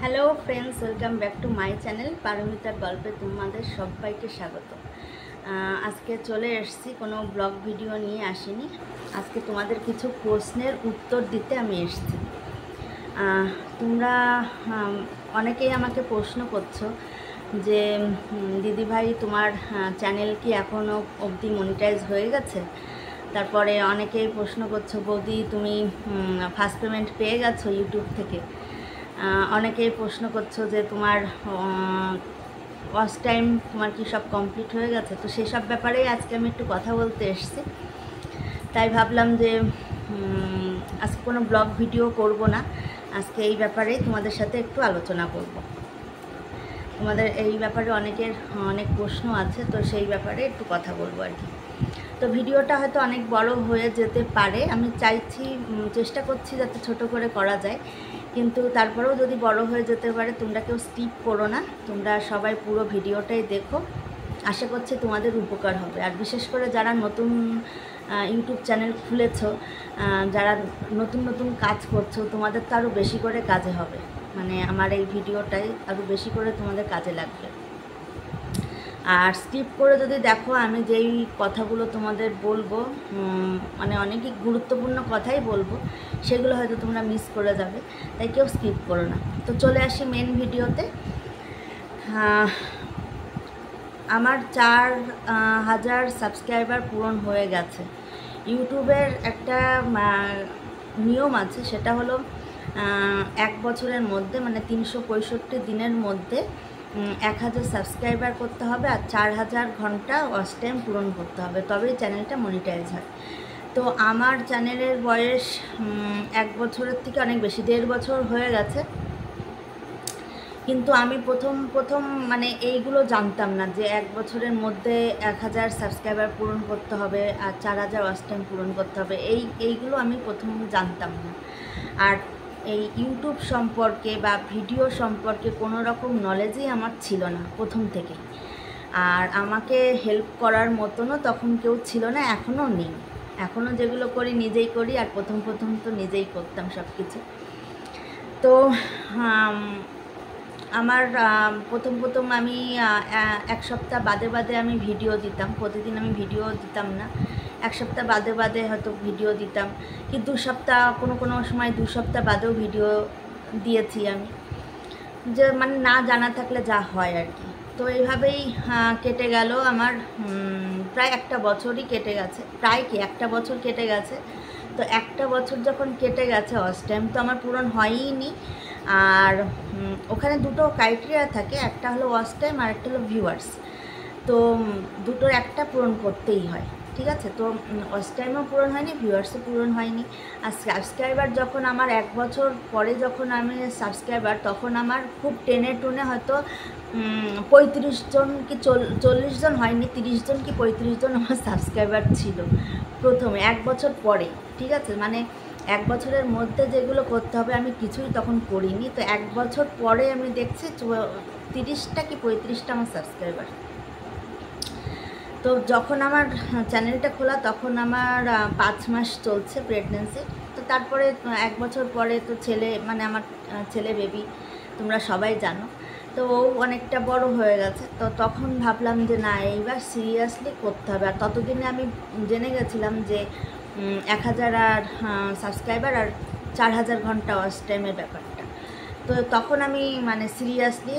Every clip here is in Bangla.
Hello friends, welcome back to my channel পারমিতার গল্পে তোমাদের সবাইকে স্বাগত। আজকে চলে এসেছি, কোনো ব্লগ ভিডিও নিয়ে আসিনি। আজকে তোমাদের কিছু প্রশ্নের উত্তর দিতে আমি এসেছি। তোমরা অনেকেই আমাকে প্রশ্ন করছো যে দিদিভাই তোমার চ্যানেল কি এখনও অবধি মনিটাইজ হয়ে গেছে? তারপরে অনেকেই প্রশ্ন করছো বৌদি তুমি ফার্স্ট পেমেন্ট পেয়ে গেছো ইউটিউব থেকে। অনেকেই প্রশ্ন করছো যে তোমার ওয়াচ টাইম তোমার কি সব কমপ্লিট হয়ে গেছে? তো সেসব ব্যাপারেই আজকে আমি একটু কথা বলতে এসেছি। তাই ভাবলাম যে আজকে কোনো ব্লগ ভিডিও করব না, আজকে এই ব্যাপারেই তোমাদের সাথে একটু আলোচনা করব। তোমাদের এই ব্যাপারে অনেক প্রশ্ন আছে, তো সেই ব্যাপারে একটু কথা বলবো আর কি। তো ভিডিওটা হয়তো অনেক বড় হয়ে যেতে পারে, আমি চেষ্টা করছি যাতে ছোট করে করা যায়, কিন্তু তারপরেও যদি বড় হয়ে যেতে পারে তোমরা কেউ স্কিপ করো না, তোমরা সবাই পুরো ভিডিওটাই দেখো। আশা করছি তোমাদের উপকার হবে। আর বিশেষ করে যারা নতুন ইউটিউব চ্যানেল খুলেছো, যারা নতুন নতুন কাজ করছো, তোমাদের তো আরও বেশি করে কাজে হবে, মানে আমার এই ভিডিওটাই আরও বেশি করে তোমাদের কাজে লাগবে। আর স্কিপ করে যদি দেখো, আমি যেই কথাগুলো তোমাদের বলবো, মানে অনেকই গুরুত্বপূর্ণ কথাই বলবো, সেগুলো হয়তো তোমরা মিস করে যাবে, তাই কেউ স্কিপ করো না। তো চলে আসি মেন ভিডিওতে। আমার 4000 সাবস্ক্রাইবার পূরণ হয়ে গেছে। ইউটিউবের একটা নিয়ম আছে, সেটা হলো 1 বছরের মধ্যে, মানে 365 দিনের মধ্যে 1000 সাবস্ক্রাইবার করতে হবে আর 4000 ঘন্টা ওয়াচ টাইম পূরণ করতে হবে, তবেই চ্যানেলটা মনিটাইজ হয়। তো আমার চ্যানেলের বয়স 1 বছরের থেকে অনেক বেশি, 1.5 বছর হয়ে গেছে। কিন্তু আমি প্রথম মানে এইগুলো জানতাম না যে 1 বছরের মধ্যে 1000 সাবস্ক্রাইবার পূরণ করতে হবে আর 4000 ওয়াচ টাইম পূরণ করতে হবে, এইগুলো আমি প্রথম জানতাম না। আর এই ইউটিউব সম্পর্কে বা ভিডিও সম্পর্কে কোনো রকম নলেজই আমার ছিল না প্রথম থেকেই। আর আমাকে হেল্প করার মতনও তখন কেউ ছিল না, এখনও নেই। এখনও যেগুলো করি নিজেই করি, আর প্রথম তো নিজেই করতাম সব কিছু। তো আমার প্রথম আমি 1 সপ্তাহ বাদে আমি ভিডিও দিতাম। প্রতিদিন আমি ভিডিও দিতাম না, 1 সপ্তাহ বাদে হয়তো ভিডিও দিতাম, কি 2 সপ্তাহ, কোনো সময় 2 সপ্তাহ বাদেও ভিডিও দিয়েছি আমি, যে মানে না জানা থাকলে যা হয় আর কি। তো এইভাবেই কেটে গেল আমার প্রায় 1 বছরই কেটে গেছে, প্রায় কি 1 বছর কেটে গেছে। তো 1 বছর যখন কেটে গেছে, ওয়াচ টাইম তো আমার পূরণ হয়ইনি। আর ওখানে দুটো ক্রাইটেরিয়া থাকে, একটা হলো ওয়াচ টাইম আর একটা হলো ভিউয়ার্স। তো দুটোর একটা পূরণ করতেই হয়, ঠিক আছে? তো ওয়াচ টাইমও পূরণ হয়নি, ভিউয়ার্সও পূরণ হয়নি। আর সাবস্ক্রাইবার যখন আমার 1 বছর পরে যখন আমি সাবস্ক্রাইবার, তখন আমার খুব টেনে হয়তো 35 জন কি 40 জন হয়নি, 30 জন কি 35 জন আমার সাবস্ক্রাইবার ছিল প্রথমে 1 বছর পরে, ঠিক আছে? মানে 1 বছরের মধ্যে যেগুলো করতে হবে আমি কিছুই তখন করিনি। তো 1 বছর পরে আমি দেখছি 30টা কি 35টা আমার সাবস্ক্রাইবার। তো যখন আমার চ্যানেলটা খোলা, তখন আমার 5 মাস চলছে প্রেগনেন্সি। তো তারপরে 1 বছর পরে তো ছেলে, মানে আমার ছেলে বেবি, তোমরা সবাই জানো। তো ও অনেকটা বড় হয়ে গেছে। তো তখন ভাবলাম যে না, এইবার সিরিয়াসলি করতে হবে। আর ততদিনে আমি জেনে গেছিলাম যে 1000 আর সাবস্ক্রাইবার আর 4000 ঘন্টা ওয়াচ টাইমের ব্যাপারটা। তো তখন আমি মানে সিরিয়াসলি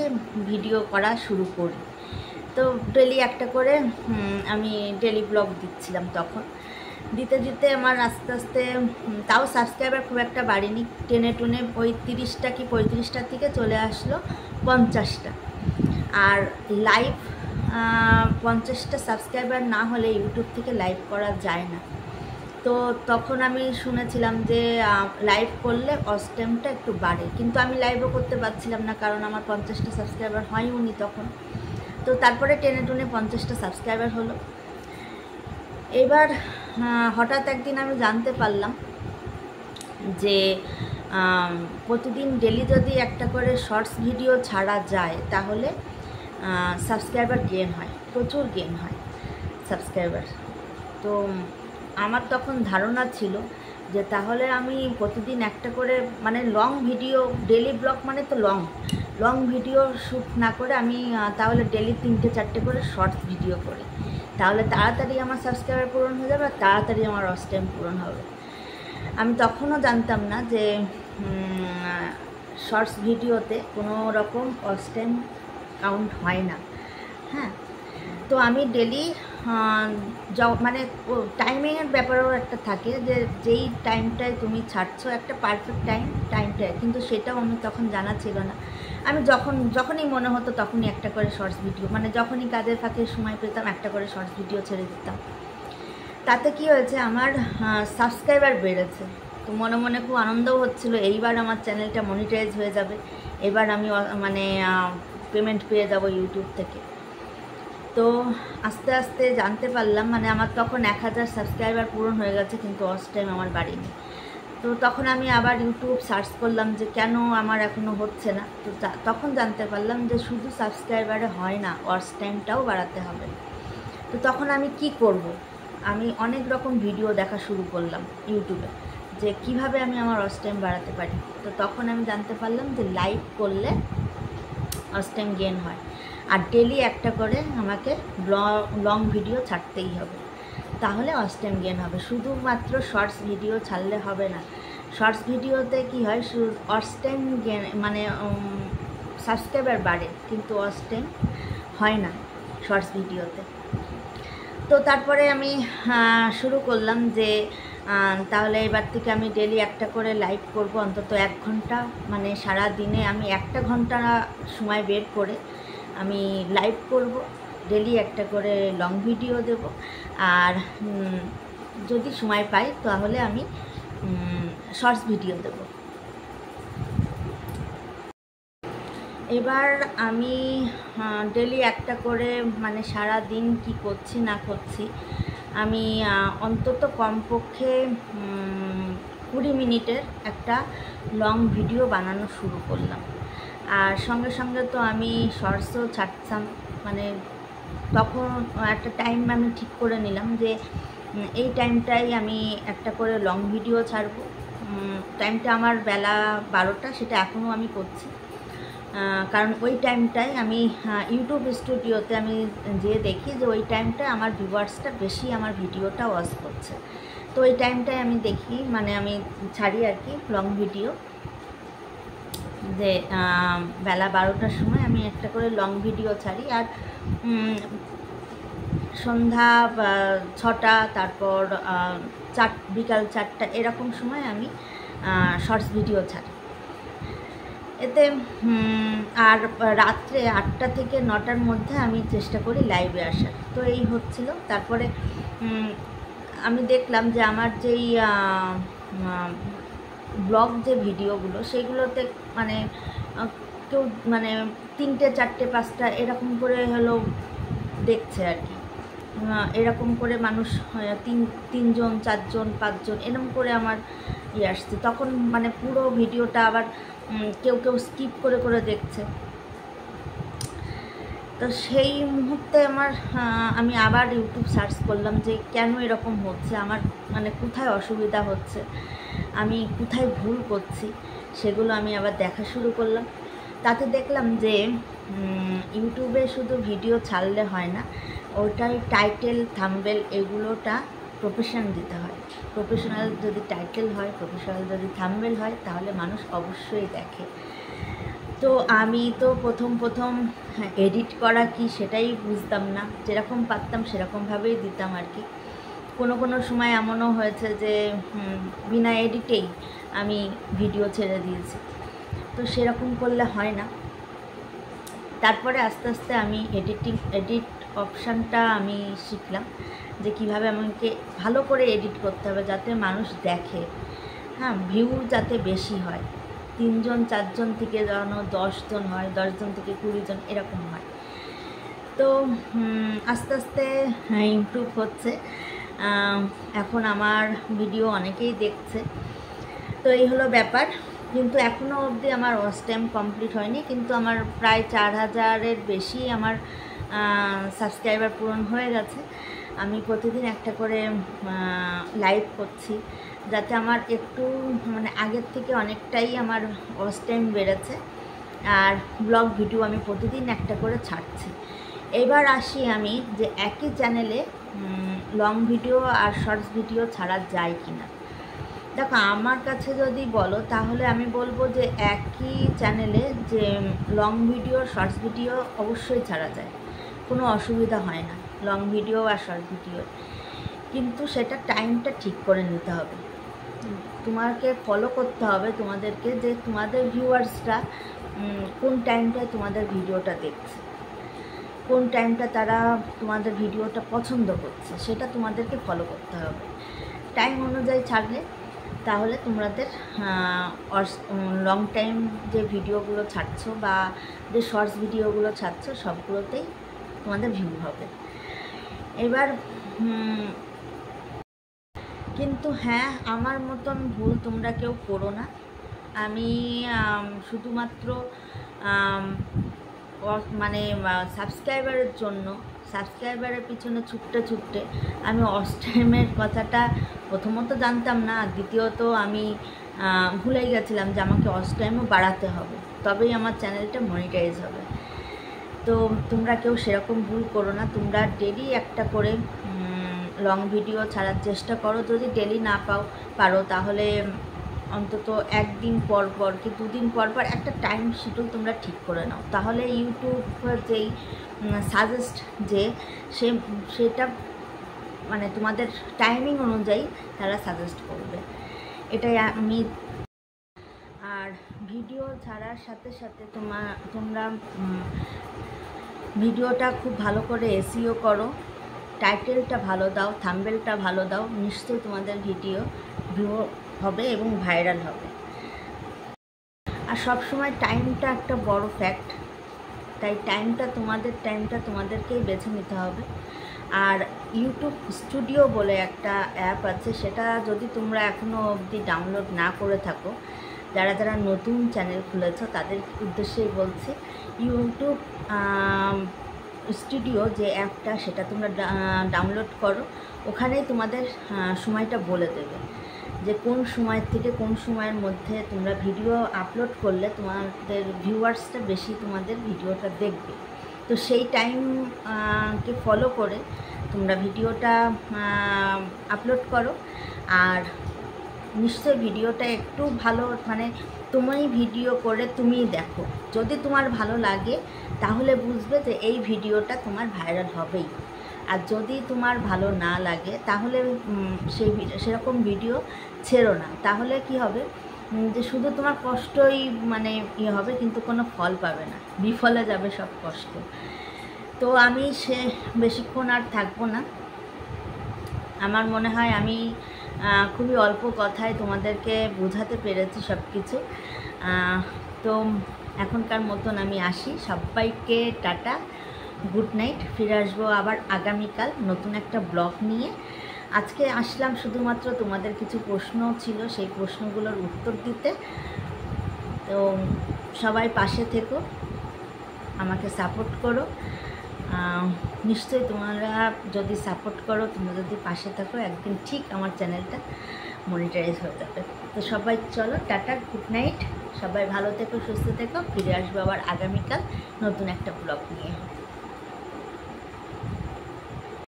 ভিডিও করা শুরু করি। তো ডেলি একটা করে আমি ডেলি ব্লগ দিচ্ছিলাম। তখন দিতে আমার আস্তে আস্তে তাও সাবস্ক্রাইবার খুব একটা বাড়েনি, টেনে ওই 30টা কি 35টা থেকে চলে আসলো 50টা। আর লাইভ 50টা সাবস্ক্রাইবার না হলে ইউটিউব থেকে লাইভ করা যায় না। তো তখন আমি শুনেছিলাম যে লাইভ করলে ওয়াচ টাইমটা একটু বাড়ে, কিন্তু আমি লাইভও করতে পারছিলাম না, কারণ আমার 50টা সাবস্ক্রাইবার হয়নি তখন। তো তারপরে টেনে 50টা সাবস্ক্রাইবার হলো। এবার হঠাৎ একদিন আমি জানতে পারলাম যে প্রতিদিন ডেলি যদি একটা করে শর্টস ভিডিও ছাড়া যায়, তাহলে সাবস্ক্রাইবার গেইন হয়, প্রচুর গেইন হয় সাবস্ক্রাইবার। তো আমার তখন ধারণা ছিল যে তাহলে আমি প্রতিদিন একটা করে মানে লং ভিডিও, ডেলি ব্লগ মানে তো লং ভিডিও শ্যুট না করে আমি তাহলে ডেলি 3-4টে করে শর্টস ভিডিও করি, তাহলে তাড়াতাড়ি আমার সাবস্ক্রাইবার পূরণ হয়ে যাবে আর তাড়াতাড়ি আমার ওয়াচ টাইম পূরণ হবে। আমি তখনও জানতাম না যে শর্টস ভিডিওতে কোনো রকম ওয়াচ টাইম কাউন্ট হয় না। হ্যাঁ, তো আমি ডেলি মানে টাইমিংয়ের ব্যাপারেও একটা থাকে যে যেই টাইমটায় তুমি ছাড়ছো একটা পারফেক্ট টাইমটায়, কিন্তু সেটাও আমি তখন জানা ছিল না। আমি যখনই মনে হতো তখনই একটা করে শর্টস ভিডিও, মানে যখনই কাজের ফাঁকে সময় পেতাম একটা করে শর্টস ভিডিও ছেড়ে দিতাম। তাতে কি হয়েছে, আমার সাবস্ক্রাইবার বেড়েছে। তো মনে মনে খুব আনন্দও হচ্ছিল, এইবার আমার চ্যানেলটা মনিটাইজ হয়ে যাবে, এবার আমি মানে পেমেন্ট পেয়ে যাব ইউটিউব থেকে। তো আস্তে আস্তে জানতে পারলাম, মানে আমার তখন 1000 সাবস্ক্রাইবার পূরণ হয়ে গেছে, কিন্তু ওয়াচ টাইম আমার বাড়েনি। তো তখন আমি আবার ইউটিউব সার্চ করলাম যে কেন আমার এখনও হচ্ছে না। তো তখন জানতে পারলাম যে শুধু সাবস্ক্রাইবারে হয় না, ওয়াচ টাইমটাও বাড়াতে হবে। তো তখন আমি কি করব, আমি অনেক রকম ভিডিও দেখা শুরু করলাম ইউটিউবে যে কিভাবে আমি আমার ওয়াচ টাইম বাড়াতে পারি। তো তখন আমি জানতে পারলাম যে লাইভ করলে ওয়াচ টাইম গেন হয়, আর ডেলি একটা করে আমাকে লং ভিডিও ছাড়তেই হবে, তাহলে ওয়াচ টাইম গেন হবে। শুধুমাত্র শর্টস ভিডিও ছাড়লে হবে না। শর্টস ভিডিওতে কি হয়, ওয়াচ টাইম গেন মানে সাবস্ক্রাইবার বাড়ে, কিন্তু ওয়াচ টাইম হয় না শর্টস ভিডিওতে। তো তারপরে আমি শুরু করলাম যে তাহলে এবার থেকে আমি ডেলি একটা করে লাইভ করব, অন্তত 1 ঘন্টা, মানে সারা দিনে আমি 1 ঘন্টা সময় বের করে আমি লাইভ করব, ডেলি একটা করে লং ভিডিও দেব, আর যদি সময় পাই তাহলে আমি শর্টস ভিডিও দেব। এবার আমি ডেলি একটা করে, মানে সারা দিন কি করছি না করছি, আমি অন্তত কমপক্ষে 20 মিনিটের একটা লং ভিডিও বানানো শুরু করলাম। আর সঙ্গে সঙ্গে তো আমি শর্টসও ছাড়তাম, মানে তখন একটা টাইম আমি ঠিক করে নিলাম যে এই টাইমটাই আমি একটা করে লং ভিডিও ছাড়বো। টাইমটা আমার বেলা 12টা, সেটা এখনও আমি করছি, কারণ ওই টাইমটায় আমি ইউটিউব স্টুডিওতে আমি যেয়ে দেখি যে ওই টাইমটায় আমার ভিউয়ার্সটা বেশি আমার ভিডিওটা ওয়াচ করছে। তো ওই টাইমটায় আমি দেখি, মানে আমি ছাড়ি আর কি লং ভিডিও, যে বেলা 12টার সময় আমি একটা করে লং ভিডিও ছাড়ি, আর সন্ধ্যা 6টা, তারপর বিকাল 4টা এরকম সময় আমি শর্টস ভিডিও ছাড়ি। এতে আর রাত্রে 8টা থেকে 9টার মধ্যে আমি চেষ্টা করি লাইভে আসার। তো এই হচ্ছিল। তারপরে আমি দেখলাম যে আমার যেই ব্লগ যে ভিডিওগুলো, সেইগুলোতে মানে কেউ মানে 3টে 4টে 5টা এরকম করে হলো দেখছে আর কি, এরকম করে মানুষ 3জন 4জন 5জন এরকম করে আমার আসছে। তখন মানে পুরো ভিডিওটা আবার কেউ স্কিপ করে করে দেখছে। তো সেই মুহূর্তে আমি আবার ইউটিউব সার্চ করলাম যে কেন এরকম হচ্ছে, আমার মানে কোথায় অসুবিধা হচ্ছে, আমি কোথায় ভুল করছি, সেগুলো আমি আবার দেখা শুরু করলাম। তাতে দেখলাম যে ইউটিউবে শুধু ভিডিও ছাড়লে হয় না, ওটাই টাইটেল থাম্বনেল এগুলোটা প্রফেশন দিতে হয়। প্রফেশনাল যদি টাইটেল হয়, প্রফেশনাল যদি থাম্বনেল হয়, তাহলে মানুষ অবশ্যই দেখে। তো আমি তো প্রথম এডিট করা কি সেটাই বুঝতাম না, যেরকম পারতাম সেরকমভাবেই দিতাম আর কি। কোনো সময় এমনও হয়েছে যে বিনা এডিটেই আমি ভিডিও ছেড়ে দিয়েছি। তো সেরকম করলে হয় না। তারপরে আস্তে আস্তে আমি এডিট অপশানটা আমি শিখলাম যে কীভাবে আমাকে ভালো করে এডিট করতে হবে যাতে মানুষ দেখে, হ্যাঁ, ভিউ যাতে বেশি হয়, 3জন 4জন থেকে যেন 10 জন হয়, 10 জন থেকে 20 জন এরকম হয়। তো আস্তে আস্তে ইমপ্রুভ হচ্ছে, এখন আমার ভিডিও অনেকেই দেখছে। তো এই হলো ব্যাপার। কিন্তু এখনও অবধি আমার ওয়াচ টাইম কমপ্লিট হয়নি, কিন্তু আমার প্রায় 4000-এর বেশি আমার সাবস্ক্রাইবার পূরণ হয়ে গেছে। আমি প্রতিদিন একটা করে লাইভ করছি, যাতে আমার একটু মানে আগের থেকে অনেকটাই আমার ওয়াচ টাইম বেড়েছে। আর ব্লগ ভিডিও আমি প্রতিদিন একটা করে ছাড়ছি। এবার আসি আমি যে একই চ্যানেলে লং ভিডিও আর শর্টস ভিডিও ছাড়া যায় কি না। দেখো, আমার কাছে যদি বলো তাহলে আমি বলবো যে একই চ্যানেলে যে লং ভিডিও শর্টস ভিডিও অবশ্যই ছাড়া যায়, কোনো অসুবিধা হয় না লং ভিডিও আর শর্টস ভিডিও। কিন্তু সেটা টাইমটা ঠিক করে নিতে হবে, তোমাকে ফলো করতে হবে তোমাদেরকে, যে তোমাদের ভিউয়ার্সরা কোন টাইমটায় তোমাদের ভিডিওটা দেখছে, কোন টাইমটা তারা তোমাদের ভিডিওটা পছন্দ করছে, সেটা তোমাদেরকে ফলো করতে হবে। টাইম অনুযায়ী ছাড়লে তাহলে তোমাদের লং টাইম যে ভিডিওগুলো ছাড়ছো বা যে শর্টস ভিডিওগুলো ছাড়ছো সবগুলোতেই তোমাদের ভিউ হবে। এবার কিন্তু হ্যাঁ, আমার মতন ভুল তোমরা কেউ করো না। আমি শুধুমাত্র মানে সাবস্ক্রাইবারের জন্য, সাবস্ক্রাইবারের পিছনে ছুটতে আমি ওয়াচ টাইমের কথাটা প্রথমত জানতাম না, আর দ্বিতীয়ত আমি ভুলেই গেছিলাম যে আমাকে ওয়াচ টাইমও বাড়াতে হবে, তবেই আমার চ্যানেলটা মনিটাইজ হবে। তো তোমরা কেউ সেরকম ভুল করো না, তোমরা ডেলি একটা করে লং ভিডিও ছাড়ার চেষ্টা করো। যদি ডেলি না পারো তাহলে অন্তত একদিন পর পর কি দুদিন পর পর একটা টাইম শিডিউল তোমরা ঠিক করে নাও, তাহলে ইউটিউব যেই সাজেস্ট যে সেটা মানে তোমাদের টাইমিং অনুযায়ী তারা সাজেস্ট করবে, এটাই আমি। আর ভিডিও ছাড়ার সাথে সাথে তোমরা ভিডিওটা খুব ভালো করে এসইও করো, টাইটেলটা ভালো দাও, থাম্বনেলটা ভালো দাও, নিশ্চয়ই তোমাদের ভিডিও ভিউ হবে এবং ভাইরাল হবে। আর সব সময় টাইমটা একটা বড় ফ্যাক্ট, তাই টাইমটা তোমাদেরকেই বেছে নিতে হবে। আর ইউটিউব স্টুডিও বলে একটা অ্যাপ আছে, সেটা যদি তোমরা এখনও অবধি ডাউনলোড না করে থাকো, যারা নতুন চ্যানেল খুলেছ তাদের উদ্দেশ্যেই বলছি, ইউটিউব স্টুডিও যে অ্যাপটা সেটা তোমরা ডাউনলোড করো। ওখানেই তোমাদের সময়টা বলে দেবে যে কোন সময় থেকে কোন সময়ের মধ্যে তোমরা ভিডিও আপলোড করলে তোমাদের ভিউয়ার্সটা বেশি তোমাদের ভিডিওটা দেখবে। তো সেই টাইমকে ফলো করে তোমরা ভিডিওটা আপলোড করো। আর নিশ্চয়ই ভিডিওটা একটু ভালো, মানে তুমি ভিডিও করে তুমিই দেখো, যদি তোমার ভালো লাগে তাহলে বুঝবে যে এই ভিডিওটা তোমার ভাইরাল হবেই। আর যদি তোমার ভালো না লাগে তাহলে সেরকম ভিডিও ছেড়ো না, তাহলে কি হবে যে শুধু তোমার কষ্টই মানে হবে, কিন্তু কোনো ফল পাবে না, বিফলে যাবে সব কষ্ট। তো আমি বেশিক্ষণ আর থাকবো না, আমার মনে হয় আমি খুবই অল্প কথায় তোমাদেরকে বোঝাতে পেরেছি সব কিছু। তো এখনকার মতন আমি আসি, সবাইকে টাটা, গুড নাইট। ফিরে আসবো আবার আগামীকাল নতুন একটা ব্লগ নিয়ে। আজকে আসলাম শুধুমাত্র তোমাদের কিছু প্রশ্ন ছিল, সেই প্রশ্নগুলোর উত্তর দিতে। তো সবাই পাশে থেকো, আমাকে সাপোর্ট করো। নিশ্চয়ই তোমরা যদি সাপোর্ট করো, তোমরা যদি পাশে থাকো, একদিন ঠিক আমার চ্যানেলটা মনিটাইজ হয়ে যাবে। তো সবাই চলো, টাটা, গুড নাইট, সবাই ভালো থেকো, সুস্থ থেকো। ফিরে আসবো আবার আগামীকাল নতুন একটা ব্লগ নিয়ে।